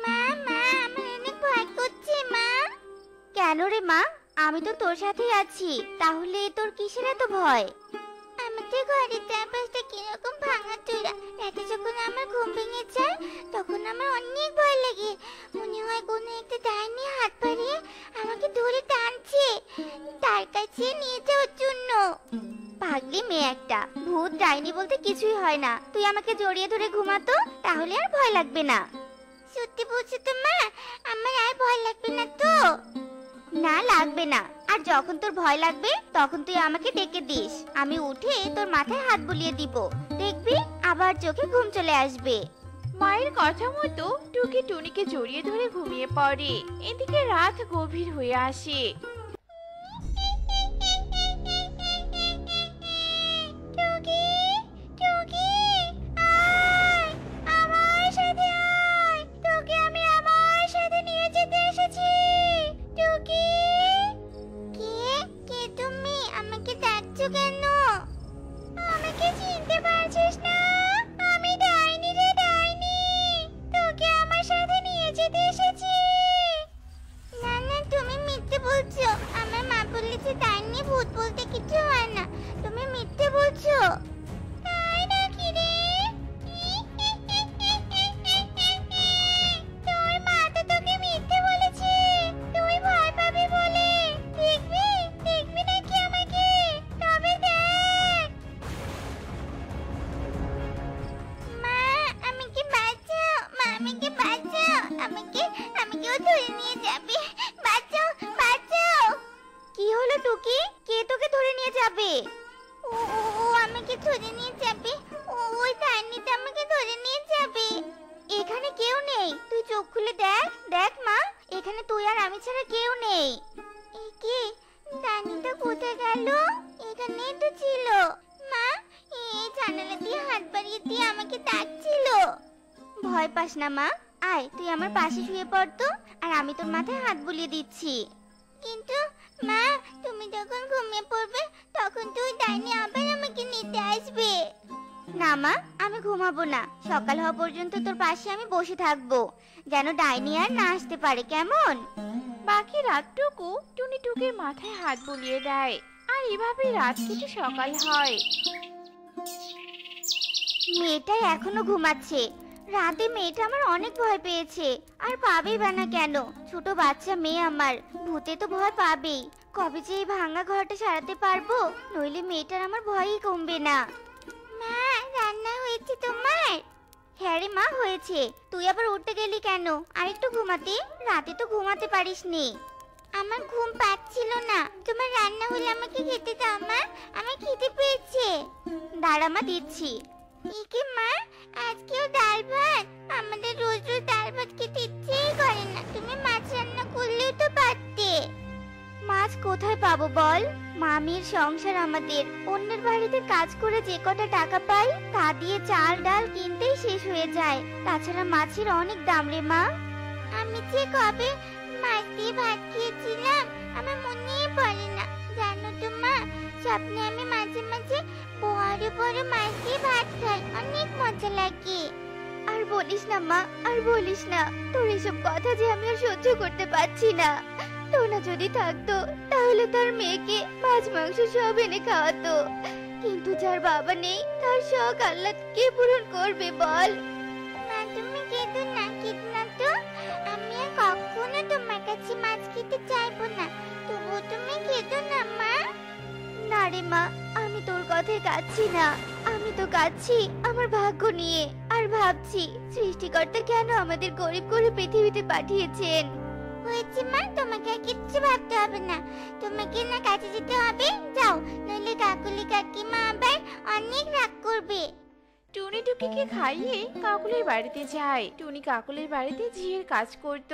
মা মা আমার অনেক ভয় করছে মা। কেন রে মা? আমি তো তোর সাথেই আছি, তাহলে তোর কিসের এত ভয়? আমাদের ঘরের চারপাশটা কিরকম ভাঙা চোরা, রাতে যখন আমার ঘুম ভেঙে যায় তখন আমার অনেক ভয় লাগে। মনে হয় কোনো একটা ডাইনি হাত বাড়িয়ে আমাকে ধরে টানছে, তার কাছে নিয়ে যাওয়ার জন্য। পাগলি মেয়ে একটা, ভূত ডাইনি বলতে কিছুই হয় না। তুই আমাকে জড়িয়ে ধরে ঘুমাতো, তাহলে আর ভয় লাগবে না। সত্যি বলছো তো মা? আমার আর ভয় লাগবে না তো? না, লাগবে না। আর যখন তোর ভয় লাগবে তখন তুই আমাকে ডেকে দিস, আমি উঠে তোর মাথায় হাত বুলিয়ে দিব। দেখবি আবার চোখে ঘুম চলে আসবে। মায়ের কথা মতো টুকি টুনিকে জড়িয়ে ধরে ঘুমিয়ে পড়ে। এদিকে রাত গভীর হয়ে আসে। টুকি, টুকি, আয়, আমার সাথে আয়। তোকে আমি আমার সাথে নিয়ে যেতে এসেছি। টুকি, কে কে তুমি? আমাকে ডাকছো কেন? আমাকে চিনতে পারছিস না? আমি ডাইনি রে, ডাইনি। তোকে আমার সাথে নিয়ে যেতে এসেছি। না না, তুমি মিথ্যে বলছো। আমার মা বলেছে ডাইনি ভূত বলতে কিছু হয় না। তুমি মিথ্যে বলছো। তাই নাকি রে? তোর মা তো তোকে মিথ্যে বলেছে, তুই ভয় পাবি বলে। দেখবি, দেখবি নাকি আমাকে? তবে দেখ। মা, আমাকে বাঁচাও, মা আমাকে বাঁচাও। আমাকেও ধরে নিয়ে যাবে। বাঁচাও, বাঁচাও। কি হলো টুকি? কে তোকে ধরে নিয়ে যাবে? ও ও ও আমাকে ধরে নিয়ে যাবে। ওই ডাইনিটা আমাকে ধরে নিয়ে যাবে। এখানে কেউ নেই, তুই চোখ খুলে দেখ। দেখ মা, এখানে তুই আর আমি ছাড়া কেউ নেই। এ কি? ডাইনিটা কোথায় গেল? এখানেই তো ছিল। মা, এই জানালা দিয়ে হাত বাড়িয়ে দিয়ে আমাকে ডাকছিল। ভয় পাস না মা, আয় তুই আমার পাশে শুয়ে পড় তো, আর আমি তোর মাথায় হাত বুলিয়ে দিচ্ছি। কিন্তু মা, তুমি যখন ঘুমিয়ে পড়বে তখন তুই ডাইনি আবার আমাকে নিতে আসবে। না মা, আমি ঘুমাবো না। সকাল হওয়া পর্যন্ত তোর পাশে আমি বসে থাকবো, যেন ডাইনি আর না আসতে পারে, কেমন? বাকি রাতটুকু টুনি টুকির মাথায় হাত বুলিয়ে দেয়। আর এভাবে রাত কেটে সকাল হয়। মেয়েটা এখনো ঘুমাচ্ছে। রাতে মেয়েটা আমার অনেক ভয় পেয়েছে, আর পাবেই বা না কেন? ছোট বাচ্চা মেয়ে আমার, ভূতে তো ভয় পাবেই। কবে যে এই ভাঙা ঘরটা সারাতে পারবো, নইলে মেয়েটার আমার ভয়ই কমবে না। মা, রান্না হয়েছে তোমার? হ্যাঁ রে মা, হয়েছে। তুই আবার উঠতে গেলি কেন? আরেকটু ঘুমাতে, রাতে তো ঘুমাতে পারিসনি। আমার ঘুম পাচ্ছিল না। তোমার রান্না হলে আমাকে খেতে দাও মা, আমার খিদে পেয়েছে। দাঁড়া মা, দিচ্ছি। একে মা, আজকেও ডাল ভাত? আমাদের রোজ রোজ ডাল ভাত খেতে ইচ্ছেই করে না। তুমি মাছ রান্না করলেও তো পারতে। মাছ কোথায় পাবো বল? মামির সংসার আমাদের। অন্যের বাড়িতে কাজ করে যে কটা টাকা পাই তা দিয়ে চাল ডাল কিনতেই শেষ হয়ে যায়। তাছাড়া মাছের অনেক দাম রে মা। আমি যে কবে মাছ দিয়ে ভাত খেয়েছিলাম আমার মনেই পড়ে না। জানো তো মা, স্বপ্নে আমি মাঝে মাঝে বড় বড় মাছ দিয়ে ভাত খাই, অনেক মজা লাগে। আর বলিস না মা, আর বলিস না। তোর এসব কথা যে আমি আর সহ্য করতে পারছি না। টোনা যদি থাকতো তাহলে তার মেয়েকে মাছ মাংস সব এনে খাওয়াতো, কিন্তু যার বাবা নেই তার শখ আল্লাহ কে পূরণ করবে বল? মা, তুমি কেঁদো না, কেঁদো না তো। আমি আর কখনো তোমার কাছে মাছ খেতে চাইবো না। তবুও তুমি কেঁদো না মা। না রে মা, আমি তোর কথায় কাঁদছি না। আমি তো কাঁদছি আমার ভাগ্য নিয়ে, আর ভাবছি সৃষ্টিকর্তা কেন আমাদের গরিব করে পৃথিবীতে পাঠিয়েছেন। হয়েছে মা, তোমাকে আর কিচ্ছু ভাবতে হবে না। তোমাকে না কাজে যেতে হবে, যাও, নইলে কাকুলি কাকিমা আবার অনেক রাগ করবে। টুনি টুকিকে খাইয়ে কাকুলির বাড়িতে যায়। টুনি কাকুলির বাড়িতে ঝিয়ের কাজ করত।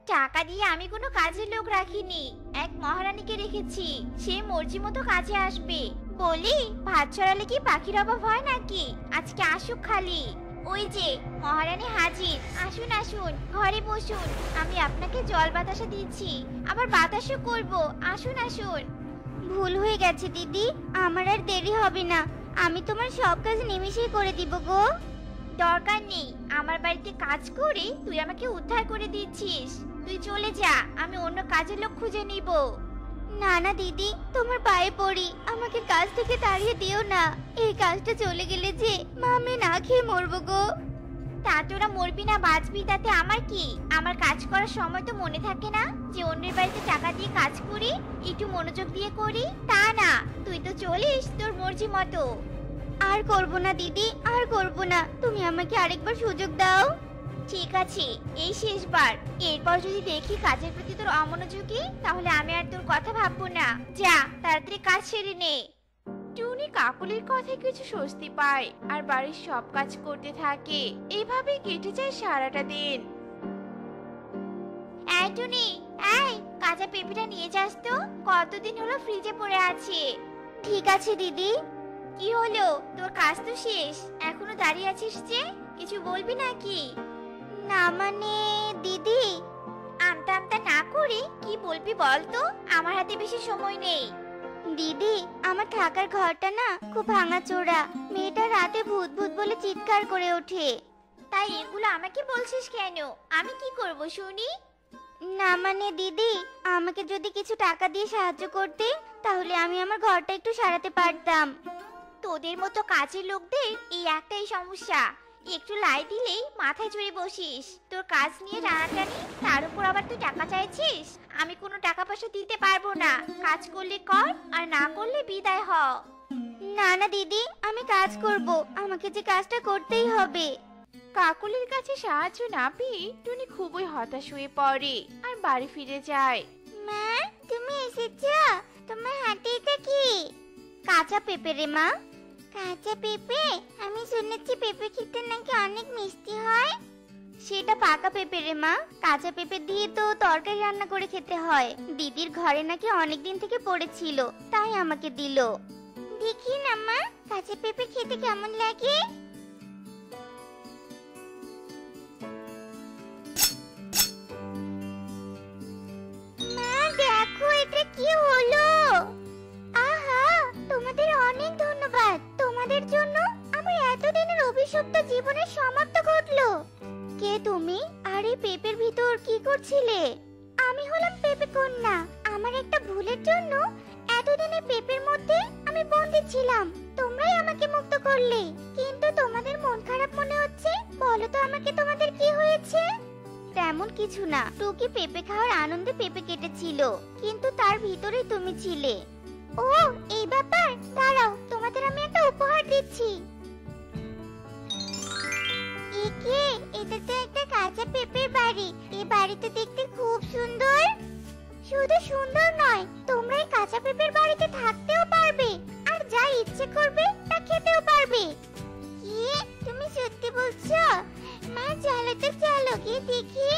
টাকা দিয়ে আমি কোনো কাজের লোক রাখিনি, এক মহারানীকে রেখেছি। সে মর্জি মতো কাজে আসবে। বলি, ভাত ছড়ালে কি পাখির অভাব হয় নাকি? আজকে আসুক খালি। ওই যে মহারানী হাজির। আসুন আসুন, ঘরে বসুন। আমি আপনাকে জল বাতাসা দিচ্ছি, আবার বাতাসও করব। আসুন আসুন। ভুল হয়ে গেছে দিদি, আমার আর দেরি হবে না। আমি তোমার সব কাজ নিমিষেই করে দিব গো। দরকার নেই, আমার বাড়িতে কাজ করে তুই আমাকে উদ্ধার করে দিচ্ছিস। তুই চলে যা, আমি অন্য কাজের লোক খুঁজে নিব। না না দিদি, তোমার পায়ে পড়ি, আমাকে কাজ থেকে তাড়িয়ে দিও না। এই কাজটা চলে গেলে যে মা আমি না খেয়ে মরবো গো। তা তোরা মরবি না বাঁচবি তাতে আমার কি? আমার কাজ করার সময় তো মনে থাকে না যে অন্যের বাড়িতে টাকা দিয়ে কাজ করি, একটু মনোযোগ দিয়ে করি? তা না, তুই তো চলিস তোর মর্জি মতো। আর করব না দিদি, আর করব না, তুমি আমাকে আরেকবার সুযোগ দাও। ঠিক আছে, এই শেষবার। এরপর যদি দেখি কাজের প্রতি তোর অমনোযোগী, তাহলে আমি আর তোর কথা ভাববো না। যা তাড়াতাড়ি কাজ সেরে নে। টুনি কাকুলির কথায় কিছু স্বস্তি পায় আর বাড়ির সব কাজ করতে থাকে। এইভাবে কেটে যায় সারাটা দিন। এই টুনি, এই কাঁচা পেঁপেটা নিয়ে যাস তো, কতদিন হলো ফ্রিজে পড়ে আছে। ঠিক আছে দিদি। কি হলো, তোর কাজ তো শেষ, এখনো দাঁড়িয়ে আছিস যে? কিছু বলবি নাকি? না মানে দিদি। আমতা আমতা না করে কি বলবি বল তো, আমার হাতে বেশি সময় নেই। দিদি, আমার থাকার ঘরটা না খুব ভাঙাচোরা, মেয়েটা রাতে ভূত ভূত বলে চিৎকার করে ওঠে। তাই এগুলো আমাকে বলছিস কেন? আমি কি করব শুনি? না মানে দিদি, আমাকে যদি কিছু টাকা দিয়ে সাহায্য করতে, তাহলে আমি আমার ঘরটা একটু সারাতে পারতাম। তোদের মতো কাজের লোকদের এই একটাই সমস্যা, একটু লাই দিলেই মাথায় চড়ে বসিস। তোর কাজ নিয়ে টানাটানি, তার উপর আবার তুই টাকা চাইছিস। আমি কোনো টাকা পয়সা দিতে পারবো না। কাজ করলে কর, আর না করলে বিদায় হ। না না দিদি, আমি কাজ করব, আমাকে যে কাজটা করতেই হবে। কাকুলির কাছে সাহায্য না পেয়ে টুনি খুবই হতাশ হয়ে পড়ে আর বাড়ি ফিরে যায়। মা, তুমি এসেছো? তোমার হাতে এটা কি? কাঁচা পেঁপে রে মা। কাঁচা পেঁপে? আমি শুনেছি পেঁপে খেতে নাকি অনেক মিষ্টি হয়। সেটা পাকা পেঁপে রে মা, কাঁচা পেঁপে দিয়ে তো তরকারি রান্না করে খেতে হয়। দিদির ঘরে নাকি অনেক দিন থেকে পড়েছিল, তাই আমাকে দিল। দেখি না মা, কাঁচা পেঁপে খেতে কেমন লাগে। মা দেখো, এটা কি হলো? আহা, তোমাদের অনেক ধন্যবাদ। তোমাদের জন্য আমার এতদিনের অভিশপ্ত জীবনের সমাপ্তি ঘটলো। কে তুমি? আর এই পেঁপের ভিতর কি করছিলে? আমি হলাম পেঁপে কন্যা। আমার একটা ভুলের জন্য এতদিনে পেঁপের মধ্যে আমি বন্দী ছিলাম। তোমরাই আমাকে মুক্ত করলে। কিন্তু তোমাদের মন খারাপ মনে হচ্ছে, বলো তো আমাকে তোমাদের কি হয়েছে? তেমন কিছু না, টুকি পেঁপে খাওয়ার আনন্দে পেঁপে কেটেছিল, কিন্তু তার ভিতরেই তুমি ছিলে। ও, এই ব্যাপার। দাঁড়াও, তোমাদের আমি একটা উপহার দিচ্ছি। একে, এটা তো একটা কাঁচা পেঁপের বাড়ি। এই বাড়িতে দেখতে খুব সুন্দর। শুধু সুন্দর নয়, তোমরা এই কাঁচা পেঁপের বাড়িতে থাকতেও পারবে, আর যা ইচ্ছে করবে তা খেতেও পারবে। কি, তুমি সত্যি বলছো? মা চলো তো, চলো গিয়ে দেখি।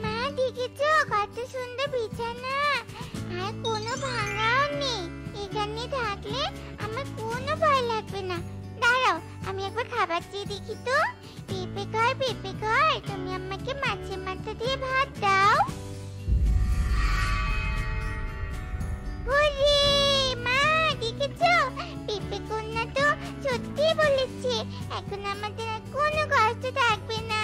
মা দেখেছো কত সুন্দর বিছানা, আর কোনো ভাঙাও নেই। এখানে থাকলে আমার কোনো ভয় লাগবে না। দাঁড়াও, আমি একবার খাবার চেয়ে দেখি তো। পেঁপে খায়, পেঁপে খায়, তুমি আমাকে মাছের মাথা দিয়ে ভাত দাও। ওরে মা, দেখেছো পেঁপে কন্যা তো সত্যি বলেছে, এখন আমাদের আর কোনো কষ্ট থাকবে না।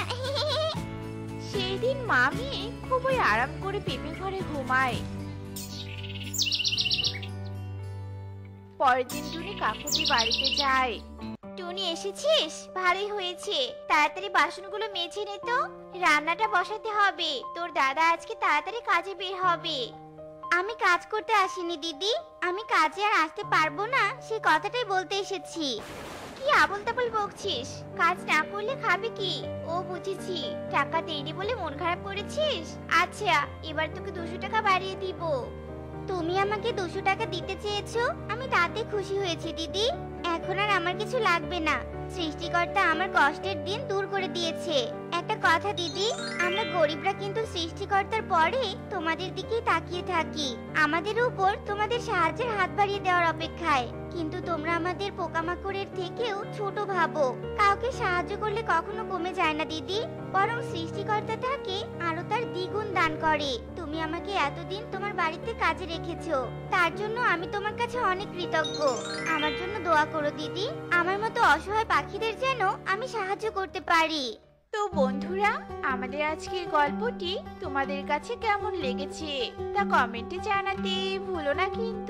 সেই দিন মা মেয়ে খুবই আরাম করে পেঁপে ঘরে ঘুমায়। পরের দিন টুনি কাকুতি বাড়িতে যায়। টুনি এসেছিস? ভালোই হয়েছে, তাড়াতাড়ি বাসনগুলো মেজে নে তো, রান্নাটা বসাতে হবে। তোর দাদা আজকে তাড়াতাড়ি কাজে বের হবে। আমি কাজ করতে আসিনি দিদি, আমি কাজে আর আসতে পারবো না সে কথাটাই বলতে এসেছি। কি আবল তাবল বকছিস? কাজ না করলে খাবে কি? ও বুঝেছি, টাকা দেইনি বলে মন খারাপ করেছিস। আচ্ছা, এবার তোকে 200 টাকা বাড়িয়ে দিব। তুমি আমাকে 200 টাকা দিতে চেয়েছো, আমি তাতে খুশি হয়েছি দিদি। এখন আর আমার কিছু লাগবে না। সৃষ্টিকর্তা আমার কষ্টের দিন দূর করে দিয়েছে। একটা কথা দিদি, আমরা গরিবরা কিন্তু সৃষ্টিকর্তার পরে তোমাদের দিকেই তাকিয়ে থাকি, আমাদের উপর তোমাদের সাহায্যের হাত বাড়িয়ে দেওয়ার অপেক্ষায়। কিন্তু তোমরা আমাদের পোকামাকড়ের থেকেও ছোট ভাবো। কাউকে সাহায্য করলে কখনো কমে যায় না দিদি, বরং সৃষ্টিকর্তা তাকে আরো তার দ্বিগুণ দান করে। তুমি আমাকে এতদিন তোমার বাড়িতে কাজে রেখেছো, তার জন্য আমি তোমার কাছে অনেক কৃতজ্ঞ। আমার জন্য দোয়া করো দিদি, আমার মতো অসহায় পাখিদের যেন আমি সাহায্য করতে পারি। তো বন্ধুরা, আমাদের আজকের গল্পটি তোমাদের কাছে কেমন লেগেছে তা কমেন্টে জানাতে ভুলো না কিন্তু।